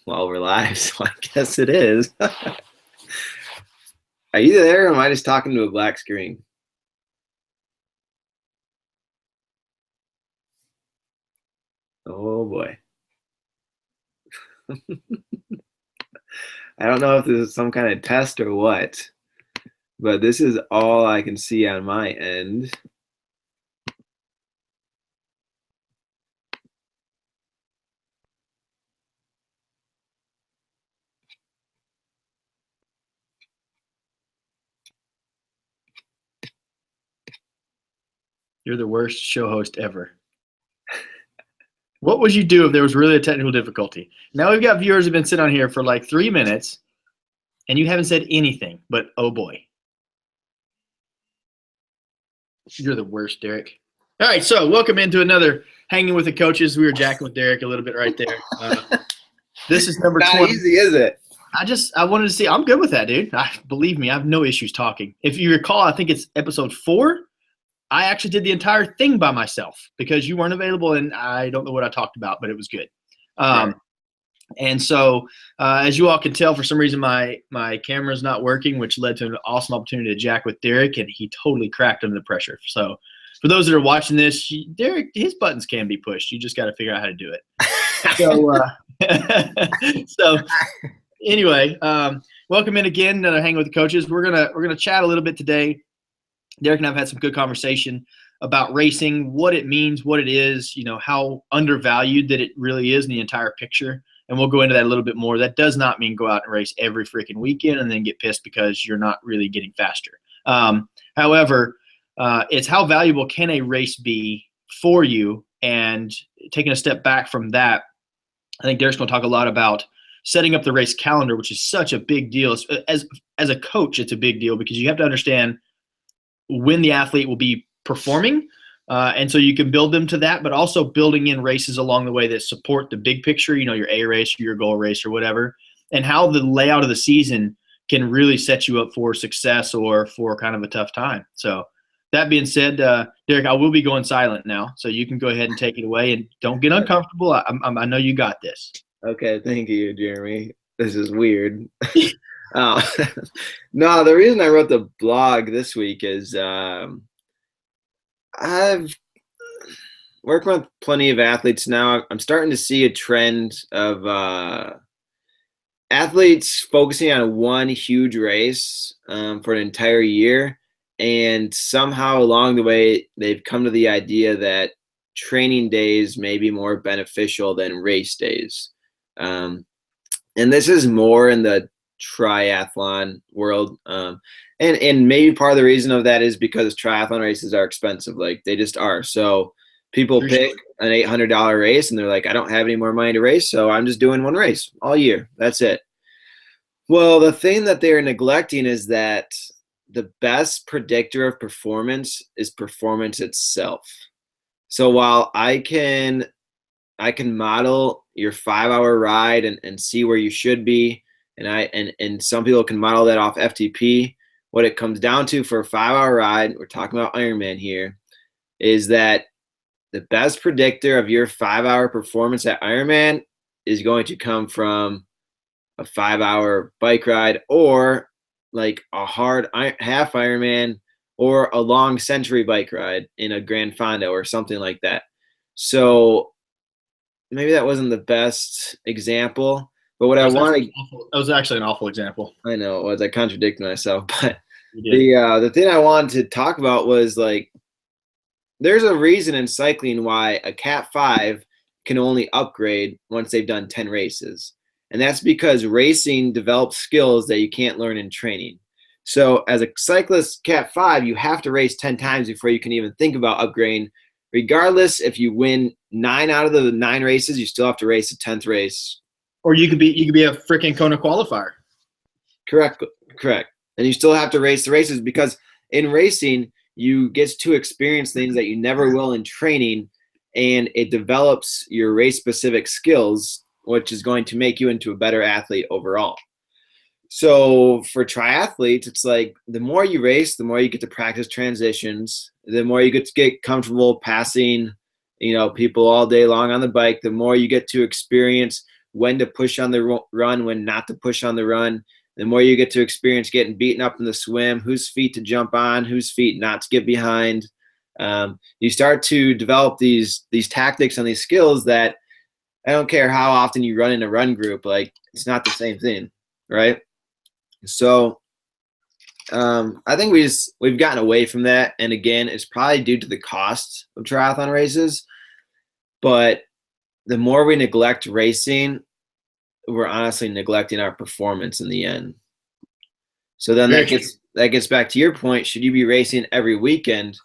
Well, we're live, so I guess it is. Are you there, or am I just talking to a black screen? Oh boy. I don't know if this is some kind of test or what, but this is all I can see on my end. You're the worst show host ever. What would you do if there was really a technical difficulty? Now we've got viewers who've been sitting on here for like 3 minutes, and you haven't said anything, but oh boy. You're the worst, Derek. All right, so welcome into another Hanging with the Coaches. We were jacking with Derek a little bit right there. This is number 20. Not easy, is it? I wanted to see. I'm good with that, dude. Believe me, I have no issues talking. If you recall, I think it's episode 4. I actually did the entire thing by myself because you weren't available, and I don't know what I talked about, but it was good. Right. And so, as you all can tell, for some reason my camera's not working, which led to an awesome opportunity to jack with Derek, and he totally cracked under the pressure. So, for those that are watching this, Derek, his buttons can be pushed. You just got to figure out how to do it. So, anyway, welcome in again to Hanging with the Coaches. We're gonna chat a little bit today. Derek and I have had some good conversation about racing, what it means, what it is, how undervalued that it really is in the entire picture. And we'll go into that a little bit more. That does not mean go out and race every freaking weekend and then get pissed because you're not really getting faster. However, it's how valuable can a race be for you? And taking a step back from that, I think Derek's going to talk a lot about setting up the race calendar, which is such a big deal. As a coach, it's a big deal because you have to understand when the athlete will be performing. And so you can build them to that, but also building in races along the way that support the big picture, your A race or your goal race or whatever, and how the layout of the season can really set you up for success or for kind of a tough time. So that being said, Derek, I will be going silent now, so you can go ahead and take it away and don't get uncomfortable. I know you got this. Okay, thank you, Jeremy. This is weird. No, the reason I wrote the blog this week is I've worked with plenty of athletes now. I'm starting to see a trend of athletes focusing on one huge race for an entire year. And somehow along the way, they've come to the idea that training days may be more beneficial than race days. And this is more in the triathlon world. And maybe part of the reason of that is because triathlon races are expensive. Like they just are. So people pick an $800 race and they're like, I don't have any more money to race, so I'm just doing one race all year. That's it. Well, the thing that they're neglecting is that the best predictor of performance is performance itself. So while I can model your 5-hour ride and see where you should be, and some people can model that off FTP. What it comes down to for a 5-hour ride, we're talking about Ironman here, is that the best predictor of your 5-hour performance at Ironman is going to come from a 5-hour bike ride or like a hard half Ironman or a long century bike ride in a Grand Fondo or something like that. So maybe that wasn't the best example, but what I want to – That was actually an awful example. I know it was. I contradicted myself, but the thing I wanted to talk about was like there's a reason in cycling why a Cat 5 can only upgrade once they've done 10 races. And that's because racing develops skills that you can't learn in training. So as a cyclist Cat 5, you have to race 10 times before you can even think about upgrading. Regardless, if you win 9 out of the 9 races, you still have to race the 10th race. Or you could be a freaking Kona qualifier. Correct. And you still have to race the races because in racing, you get to experience things that you never will in training, and it develops your race-specific skills, which is going to make you into a better athlete overall. So for triathletes, it's like the more you race, the more you get to practice transitions, the more you get to get comfortable passing, people all day long on the bike, the more you get to experience when to push on the run, when not to push on the run. The more you get to experience getting beaten up in the swim, whose feet to jump on, whose feet not to get behind. You start to develop these tactics and these skills that I don't care how often you run in a run group, like it's not the same thing, right? So I think we've gotten away from that, and again, it's probably due to the cost of triathlon races. But the more we neglect racing, we're honestly neglecting our performance in the end. So then that gets back to your point. Should you be racing every weekend?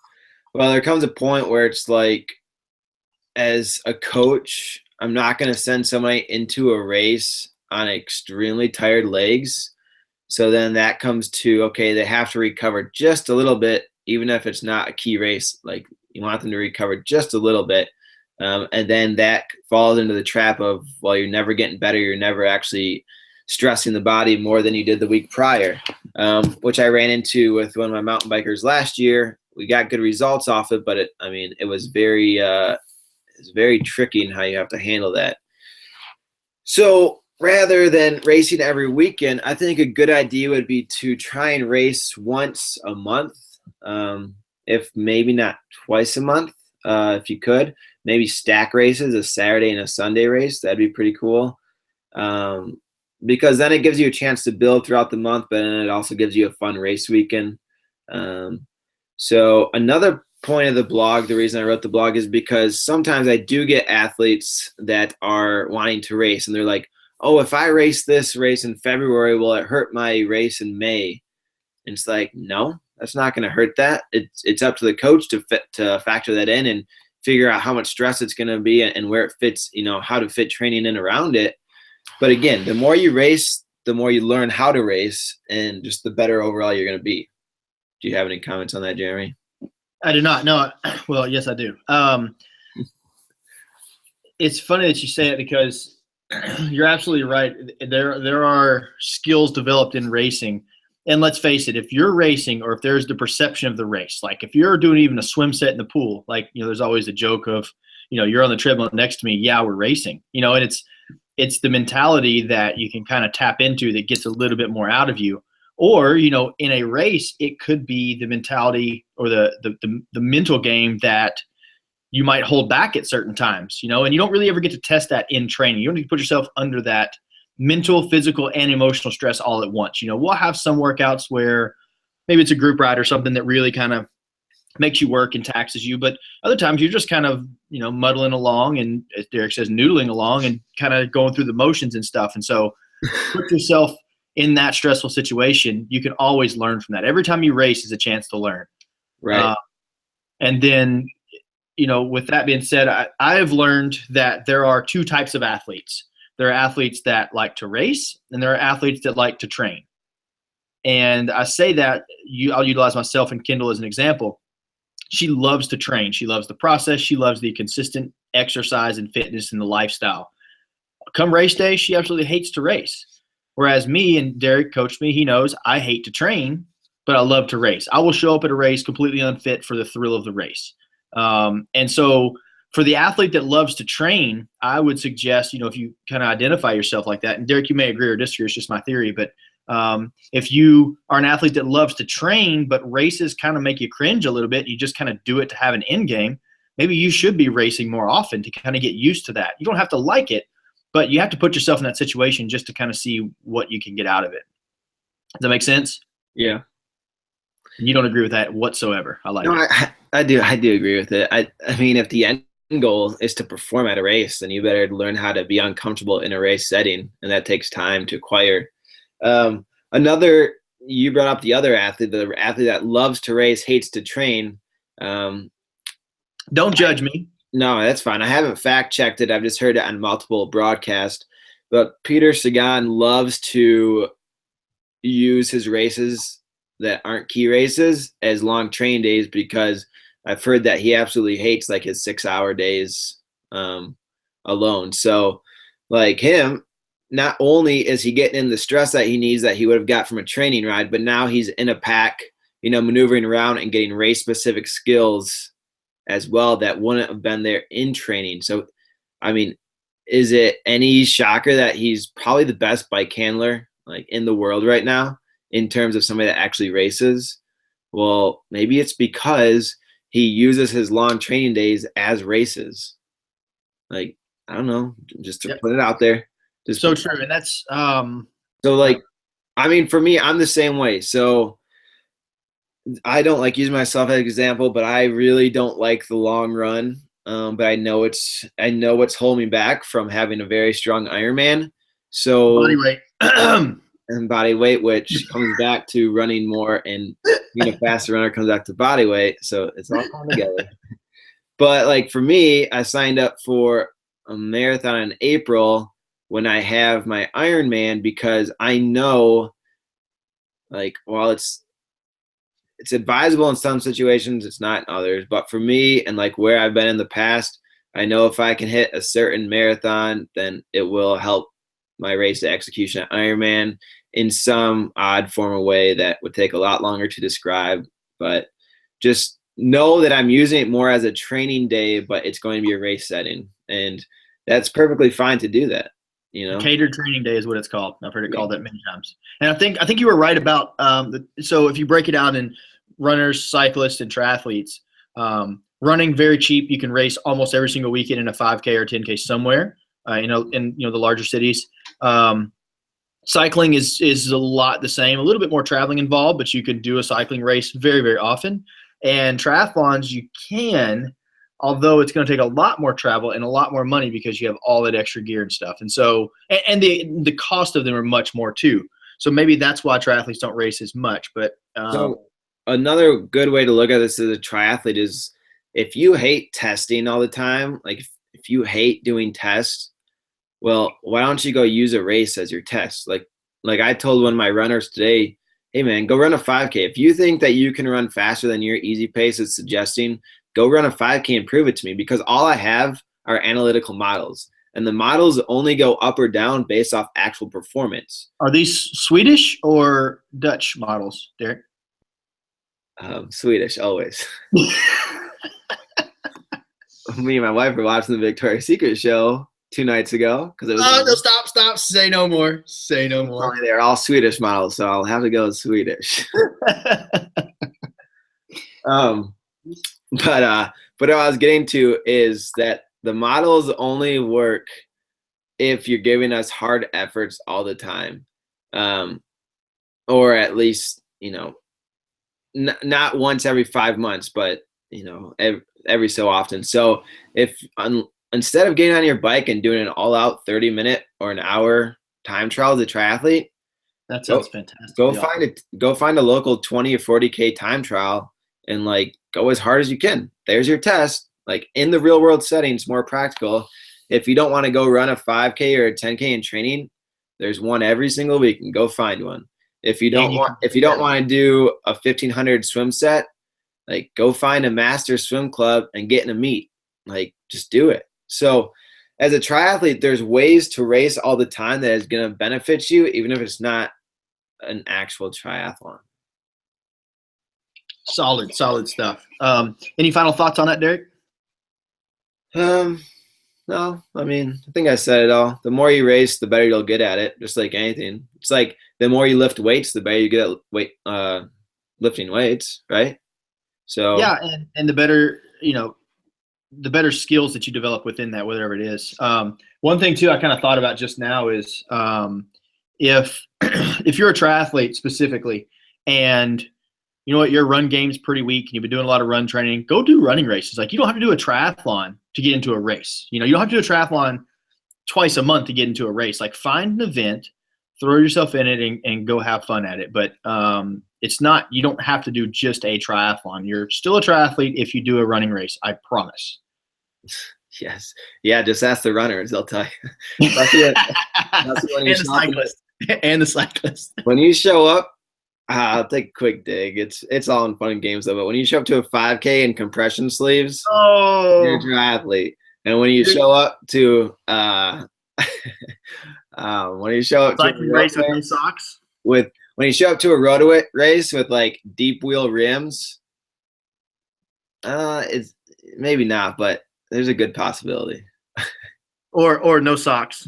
Well, there comes a point where it's like, as a coach, I'm not going to send somebody into a race on extremely tired legs. So then that comes to, okay, they have to recover just a little bit, even if it's not a key race. Like, you want them to recover just a little bit. And then that falls into the trap of, well, you're never getting better. You're never actually stressing the body more than you did the week prior, which I ran into with one of my mountain bikers last year. We got good results off it, but it was very tricky in how you have to handle that. So rather than racing every weekend, I think a good idea would be to try and race once a month, if maybe not twice a month, if you could. Maybe stack races, a Saturday and a Sunday race. That'd be pretty cool. Because then it gives you a chance to build throughout the month, but then it also gives you a fun race weekend. So another point of the blog, the reason I wrote the blog, is because sometimes I do get athletes that are wanting to race, and they're like, oh, if I race this race in February, will it hurt my race in May? And it's like, no, that's not going to hurt that. It's up to the coach to factor that in and figure out how much stress it's going to be and where it fits, how to fit training in around it. But again, the more you race, the more you learn how to race, and just the better overall you're going to be. Do you have any comments on that, Jeremy? I do not. No. Well, yes, I do. It's funny that you say it, because you're absolutely right. There are skills developed in racing. And let's face it, if you're racing, or if there's the perception of the race, like if you're doing even a swim set in the pool, like, there's always a joke of, you're on the treadmill next to me. Yeah, we're racing, and it's the mentality that you can kind of tap into that gets a little bit more out of you. Or, in a race, it could be the mentality or the mental game that you might hold back at certain times, and you don't really ever get to test that in training. You don't need to put yourself under that mental, physical, and emotional stress all at once. We'll have some workouts where maybe it's a group ride or something that really kind of makes you work and taxes you, but other times you're just kind of, muddling along, and as Derek says, noodling along and kind of going through the motions and stuff. And so put yourself in that stressful situation. You can always learn from that. Every time you race is a chance to learn. Right. And then, with that being said, I've learned that there are two types of athletes. There are athletes that like to race, and there are athletes that like to train. And I say that, I'll utilize myself and Kendall as an example. She loves to train. She loves the process. She loves the consistent exercise and fitness and the lifestyle. Come race day, she absolutely hates to race. Whereas me, and Derek coached me, he knows I hate to train, but I love to race. I will show up at a race completely unfit for the thrill of the race. And so for the athlete that loves to train, I would suggest, if you kind of identify yourself like that, and Derek, you may agree or disagree, it's just my theory, but if you are an athlete that loves to train, but races kind of make you cringe a little bit, you just kind of do it to have an end game, maybe you should be racing more often to kind of get used to that. You don't have to like it, but you have to put yourself in that situation just to kind of see what you can get out of it. Does that make sense? Yeah. And you don't agree with that whatsoever. I like it. I do agree with it. I mean, if the end goal is to perform at a race, then you better learn how to be uncomfortable in a race setting, and that takes time to acquire. You brought up the athlete that loves to race, hates to train. Don't judge me. No, that's fine. I haven't fact checked it. I've just heard it on multiple broadcasts. But Peter Sagan loves to use his races that aren't key races as long train days, because I've heard that he absolutely hates like his 6-hour days alone. So like him, not only is he getting in the stress that he needs that he would have got from a training ride, but now he's in a pack, maneuvering around and getting race specific skills as well that wouldn't have been there in training. So, I mean, is it any shocker that he's probably the best bike handler like in the world right now in terms of somebody that actually races? Well, maybe it's because he uses his long training days as races. Like, I don't know, just to Yep. put it out there. Just So true. And that's so like, I mean, for me, I'm the same way. So I don't like using myself as an example, but I really don't like the long run. But I know what's holding me back from having a very strong Ironman. So body weight. and body weight, which comes back to running more, and being a faster runner comes back to body weight. So it's all coming together. But like for me, I signed up for a marathon in April when I have my Ironman because I know, like, while it's advisable in some situations, it's not in others. But for me and like where I've been in the past, I know if I can hit a certain marathon, then it will help my race to execution at Ironman in some odd form of way that would take a lot longer to describe. But just know that I'm using it more as a training day, but it's going to be a race setting. And that's perfectly fine to do that. Catered training day is what it's called. I've heard it called that many times. And I think you were right about so if you break it out in runners, cyclists, and triathletes, running very cheap. You can race almost every single weekend in a 5K or 10K somewhere. In the larger cities. Cycling is a lot the same, a little bit more traveling involved, but you can do a cycling race very, very often. And triathlons, you can, although it's going to take a lot more travel and a lot more money because you have all that extra gear and stuff. And so, and the cost of them are much more too. So maybe that's why triathletes don't race as much. But so another good way to look at this as a triathlete is if you hate testing all the time, like if you hate doing tests, well, why don't you go use a race as your test? Like I told one of my runners today, hey man, go run a 5K. If you think that you can run faster than your easy pace is suggesting, go run a 5K and prove it to me, because all I have are analytical models. And the models only go up or down based off actual performance. Are these Swedish or Dutch models, Derek? Swedish, always. Me and my wife were watching the Victoria's Secret show 2 nights ago because it was. Oh, no, stop! Say no more. Say no more. They're all Swedish models, so I'll have to go with Swedish. But what I was getting to is that the models only work if you're giving us hard efforts all the time, or at least not once every 5 months, but every so often. So if instead of getting on your bike and doing an all-out 30-minute or an hour time trial as a triathlete, that sounds fantastic. Go find a local 20 or 40K time trial and like go as hard as you can. There's your test. Like in the real world settings, more practical. If you don't want to go run a 5K or a 10K in training, there's one every single week, and go find one. If you don't want to do a 1500 swim set, like go find a master swim club and get in a meet. Like just do it. So as a triathlete, there's ways to race all the time that is going to benefit you, even if it's not an actual triathlon. Solid stuff. Any final thoughts on that, Derek? No, I mean, I think I said it all. The more you race, the better you'll get at it, just like anything. It's like the more you lift weights, the better you get at lifting weights, right? So yeah, and the better, the better skills that you develop within that, whatever it is. One thing too I kind of thought about just now is if you're a triathlete specifically, and you know what, your run game's pretty weak and you've been doing a lot of run training, go do running races. Like you don't have to do a triathlon to get into a race. You don't have to do a triathlon twice a month to get into a race. Like find an event, throw yourself in it and go have fun at it. But it's not, you don't have to do just a triathlon. You're still a triathlete if you do a running race, I promise. Yes. Yeah, just ask the runners, they'll tell you. And the cyclist. When you show up, I'll take a quick dig. It's all in fun and games though. But when you show up to a 5K in compression sleeves, you're a triathlete. And when you show up to cycling race with no socks, when you show up to a road race with like deep wheel rims, it's maybe not, but there's a good possibility. Or no socks.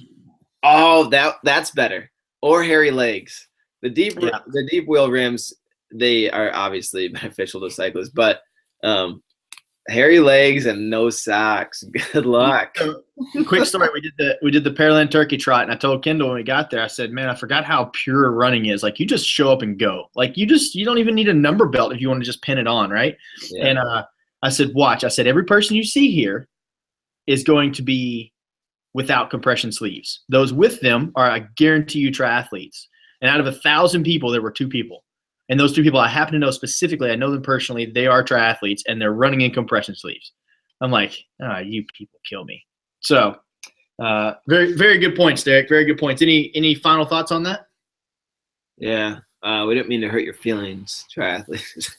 Oh, that's better. Or hairy legs. The deep wheel rims, they are obviously beneficial to cyclists, but hairy legs and no socks. Good luck. Quick story: we did the Pearland Turkey Trot, and I told Kendall when we got there, I said, "Man, I forgot how pure running is. Like, you just show up and go. Like, you don't even need a number belt if you want to just pin it on, right?" Yeah. And I said, "Watch." I said, "Every person you see here is going to be without compression sleeves. Those with them are, I guarantee you, triathletes. And out of 1,000 people, there were 2 people. And those 2 people I happen to know specifically. I know them personally. They are triathletes, and they're running in compression sleeves." I'm like, you people kill me. So very, very good points, Derek. Very good points. Any final thoughts on that? Yeah. We didn't mean to hurt your feelings, triathletes.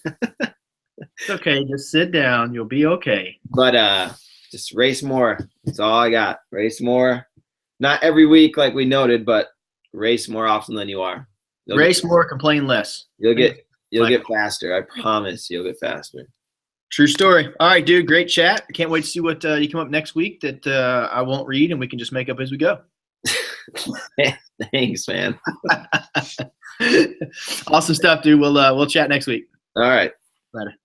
It's okay. Just sit down. You'll be okay. But just race more. That's all I got. Race more. Not every week like we noted, but race more often than you are. Race more, complain less. You'll get faster. I promise you'll get faster. True story. All right, dude. Great chat. I can't wait to see what you come up next week that I won't read, and we can just make up as we go. Thanks, man. Awesome stuff, dude. We'll chat next week. All right. Later.